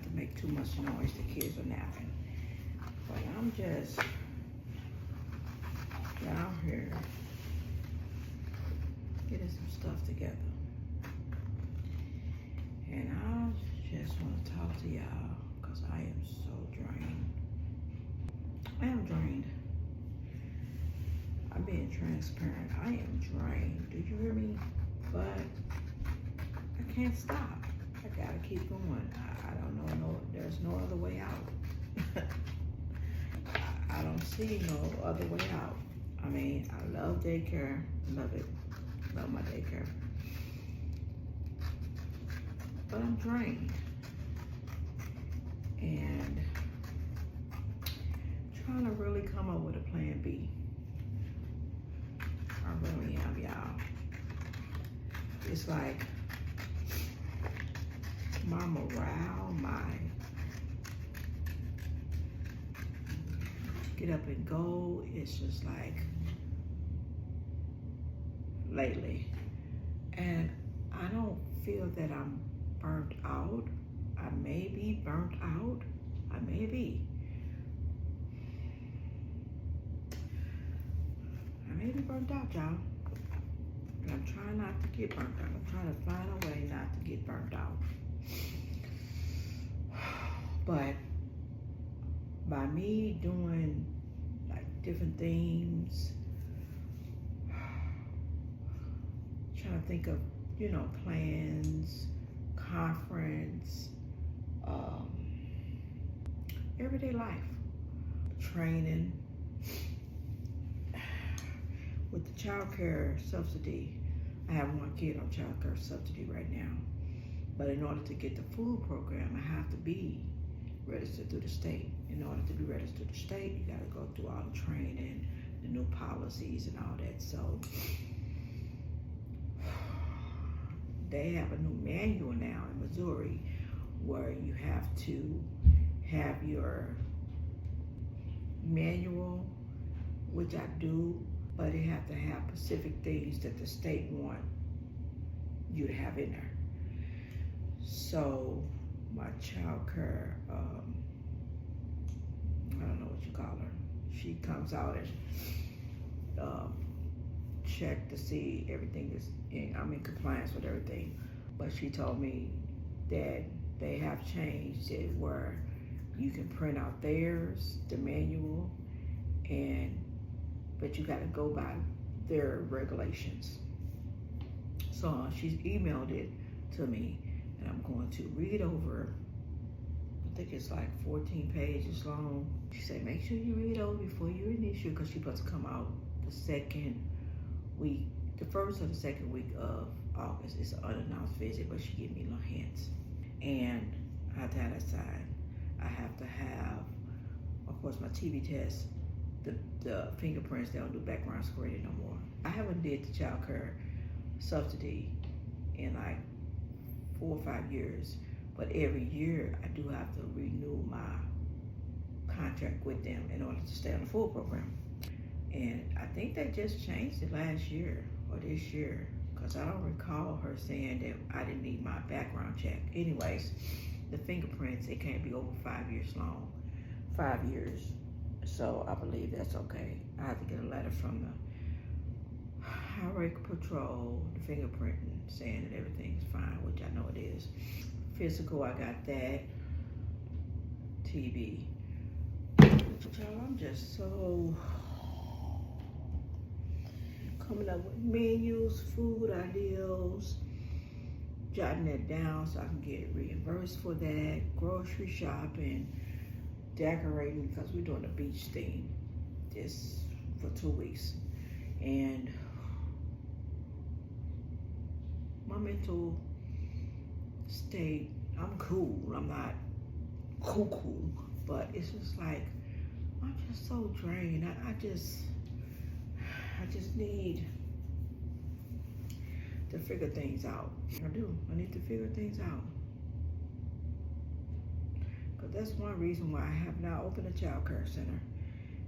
not to make too much noise. The kids are napping. But I'm just down here getting some stuff together. And I just want to talk to y'all because I am so drained. I am drained. I'm being transparent. I am drained. Do you hear me? But I can't stop. I gotta keep going. I don't know. No, there's no other way out. I don't see no other way out. I mean, I love daycare. Love it. Love my daycare. But I'm drained. And trying to really come up with a plan B. I really am, y'all. It's like my morale, my get up and go, it's just like lately. And I don't feel that I'm burnt out. I may be burnt out. I may be. I may be burnt out, y'all. And I'm trying not to get burnt out. I'm trying to find a way not to get burnt out. But by me doing like different things, trying to think of, plans, conference, everyday life, training. With the child care subsidy, I have one kid on child care subsidy right now. But in order to get the food program, I have to be registered through the state. In order to be registered through the state, you gotta go through all the training, the new policies and all that. So they have a new manual now in Missouri where you have to have your manual, which I do, but it have to have specific things that the state want you to have in there. So my child care, I don't know what you call her. She comes out and check to see everything is I'm in compliance with everything. But she told me that they have changed it where you can print out theirs, the manual, but you gotta go by their regulations. So she's emailed it to me and I'm going to read over. I think it's like 14 pages long. She said, make sure you read over before you initiate, because she's supposed to come out the second week, the first or the second week of August. It's an unannounced visit, but she gave me little hints. And I have to have that signed. I have to have, of course, my TB test, the fingerprints. They don't do background screening no more. I haven't did the child care subsidy in like 4 or 5 years, but every year I do have to renew my contract with them in order to stay on the food program. And I think they just changed it last year or this year, because I don't recall her saying that I didn't need my background check. Anyways, the fingerprints, it can't be over 5 years long. 5 years. So I believe that's okay. I have to get a letter from the Highway Patrol, the fingerprinting, saying that everything's fine, which I know it is. Physical, I got that. TB. Y'all, I'm just so coming up with menus, food ideals, jotting that down so I can get reimbursed for that, grocery shopping, decorating, because we're doing a beach theme this for 2 weeks. And my mental state, I'm cool. I'm not cool, but it's just like, I'm just so drained. I just need to figure things out. I do. I need to figure things out. Because that's one reason why I have not opened a child care center.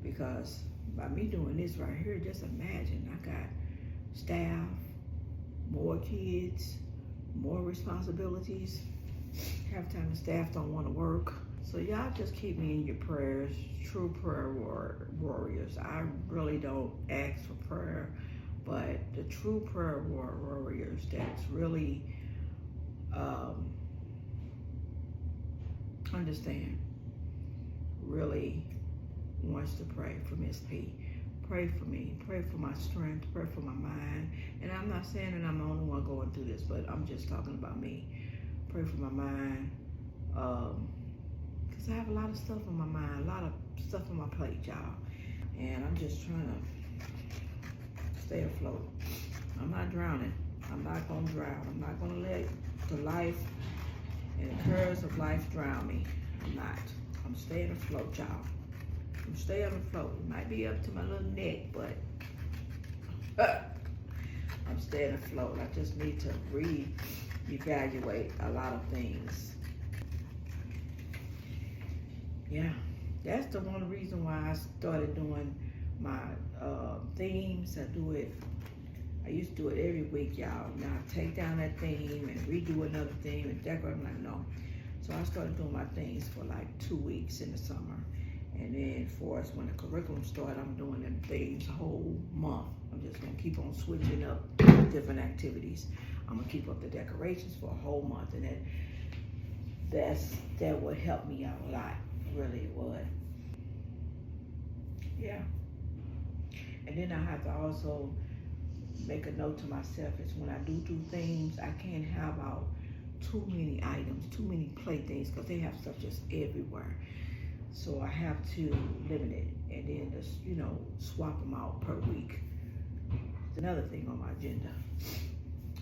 Because by me doing this right here, just imagine, I got staff, more kids, more responsibilities. Half time the staff don't want to work. So y'all just keep me in your prayers. True prayer warriors. I really don't ask for prayer, but the true prayer warriors that's really understand, really wants to pray for Miss P. Pray for me. Pray for my strength. Pray for my mind. And I'm not saying that I'm the only one going through this, but I'm just talking about me. Pray for my mind. Because I have a lot of stuff on my mind, a lot of stuff on my plate, y'all. And I'm just trying to stay afloat. I'm not drowning. I'm not going to drown. I'm not going to let the life and the curves of life drown me. I'm not. I'm staying afloat, y'all. I'm staying afloat. It might be up to my little neck, but I'm staying afloat. I just need to reevaluate a lot of things. Yeah, that's the one reason why I started doing my themes. I used to do it every week, y'all. Now I take down that theme and redo another theme and decorate. I'm like, no. So I started doing my themes for like 2 weeks in the summer. And then for us, when the curriculum started, I'm doing them themes a whole month. I'm just gonna keep on switching up different activities. I'm gonna keep up the decorations for a whole month, and that would help me out a lot. Really, it would. Yeah. And then I have to also make a note to myself is when I do things, I can't have out too many items, too many playthings, because they have stuff just everywhere. So I have to limit it and then just, swap them out per week. It's another thing on my agenda.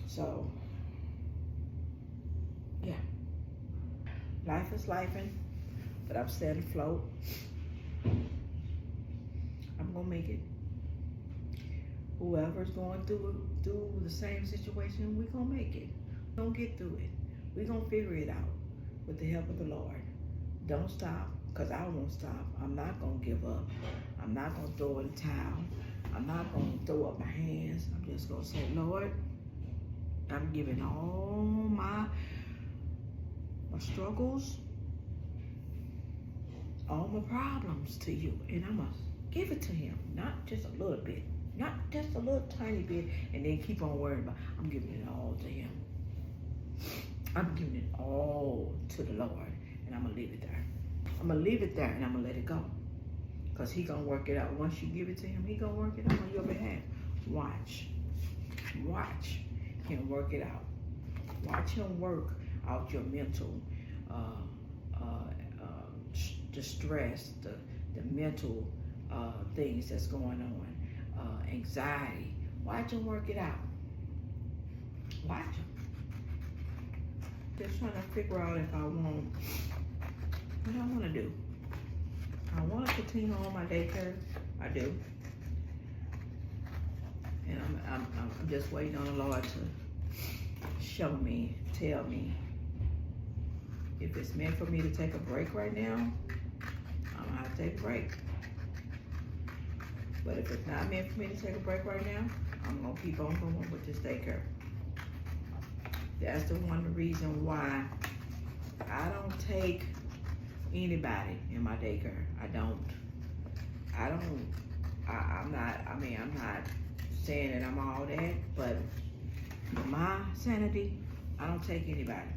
So, yeah. Life is lifing, but I'm staying afloat. I'm gonna make it. Whoever's going through the same situation, we're gonna make it. We're gonna get through it. We're gonna figure it out with the help of the Lord. Don't stop, because I won't stop. I'm not gonna give up. I'm not gonna throw in the towel. I'm not gonna throw up my hands. I'm just gonna say, Lord, I'm giving all my struggles, all my problems to you, and I'm gonna give it to him. Not just a little bit, not just a little tiny bit, and then keep on worrying about. I'm giving it all to him. I'm giving it all to the Lord, and I'm gonna leave it there. I'm gonna leave it there, and I'm gonna let it go, because he gonna work it out. Once you give it to him, he gonna work it out on your behalf. Watch him work it out. Watch him work out your mental distress, the mental things that's going on, anxiety. Watch him work it out. Watch him. Just trying to figure out if I want, what I want to do. I want to continue on my daycare. I do. And I'm just waiting on the Lord to show me, tell me. If it's meant for me to take a break right now, I'm gonna have to take a break. But if it's not meant for me to take a break right now, I'm gonna keep on going with this daycare. That's the one reason why I don't take anybody in my daycare. I'm not saying that I'm all that, but for my sanity, I don't take anybody.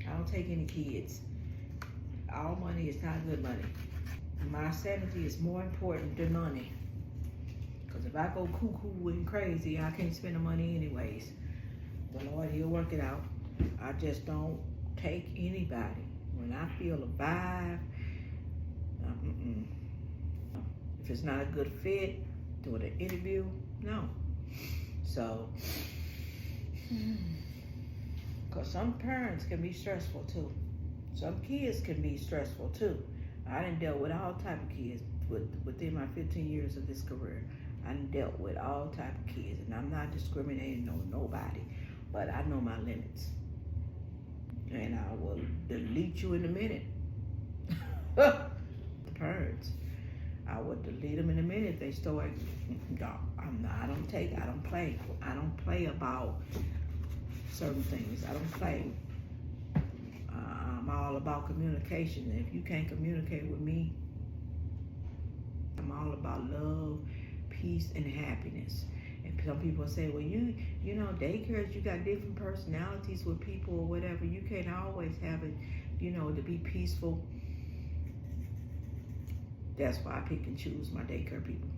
I don't take any kids. All money is not good money. My sanity is more important than money. Because if I go cuckoo and crazy, I can't spend the money anyways. The Lord, he'll work it out. I just don't take anybody. When I feel a vibe, if it's not a good fit, doing an interview, no. So, because some parents can be stressful too. Some kids can be stressful too. I done dealt with all type of kids within my 15 years of this career. I done dealt with all type of kids, and I'm not discriminating on nobody, but I know my limits. And I will delete you in a minute. The parents, I would delete them in a minute if they start. I don't play. I don't play about certain things. I don't play. all about communication. And if you can't communicate with me, I'm all about love, peace, and happiness. And some people say, well, you know, daycares, you got different personalities with people or whatever. You can't always have it, you know, to be peaceful. That's why I pick and choose my daycare people.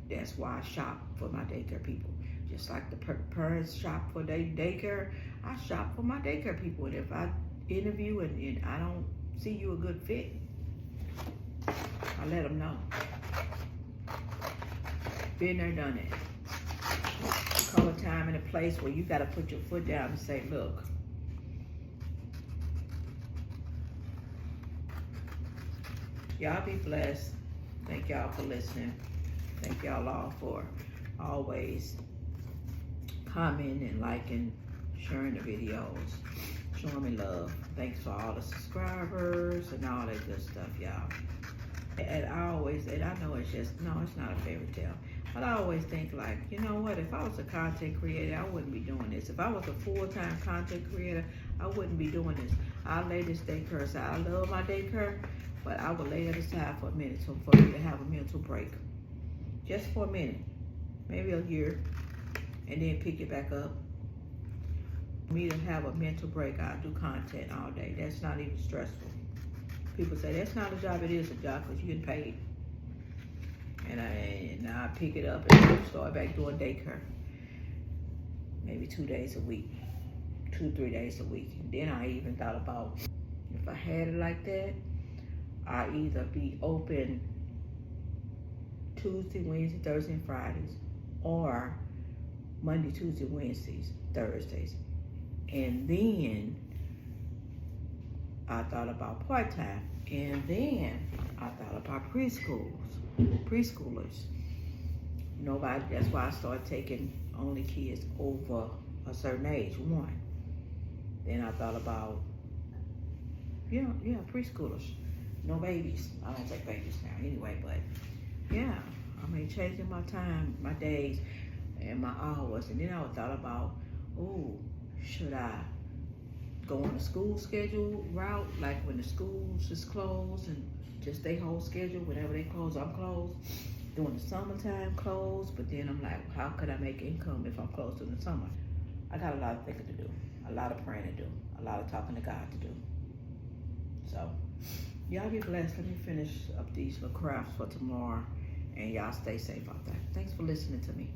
That's why I shop for my daycare people. Just like the parents shop for their daycare, I shop for my daycare people. And if I interview and I don't see you a good fit, I let them know. Been there, done it. Come a time and a place where you got to put your foot down and say, look, y'all be blessed. Thank y'all for listening. Thank y'all all for always commenting, liking, sharing the videos, showing me love. Thanks for all the subscribers and all that good stuff, y'all. And I know it's just, no, it's not a fairy tale. But I always think like, you know what, if I was a content creator, I wouldn't be doing this. If I was a full-time content creator, I wouldn't be doing this. I'll lay this daycare aside. I love my daycare, but I would lay it aside for a minute so for me to have a mental break. Just for a minute, maybe a year, and then pick it back up. For me to have a mental break, I do content all day. That's not even stressful. People say that's not a job. It is a job because you get paid. And I pick it up and start back doing daycare. Maybe 2 days a week, 2-3 days a week. And then I even thought about if I had it like that, I either be open Tuesday, Wednesday, Thursday, and Fridays, or Monday, Tuesday, Wednesdays, Thursdays. And then I thought about part-time. And then I thought about preschoolers. Nobody, that's why I started taking only kids over a certain age, 1. Then I thought about, yeah, preschoolers. No babies. I don't take babies now anyway, but yeah, I mean, changing my time, my days, and my hours. And then I thought about, oh, should I go on a school schedule route, like when the schools is closed and just their whole schedule, whenever they close, I'm closed. During the summertime, closed. But then I'm like, how could I make income if I'm closed in the summer? I got a lot of thinking to do, a lot of praying to do, a lot of talking to God to do. So, y'all be blessed. Let me finish up these little crafts for tomorrow. And y'all stay safe out there. Thanks for listening to me.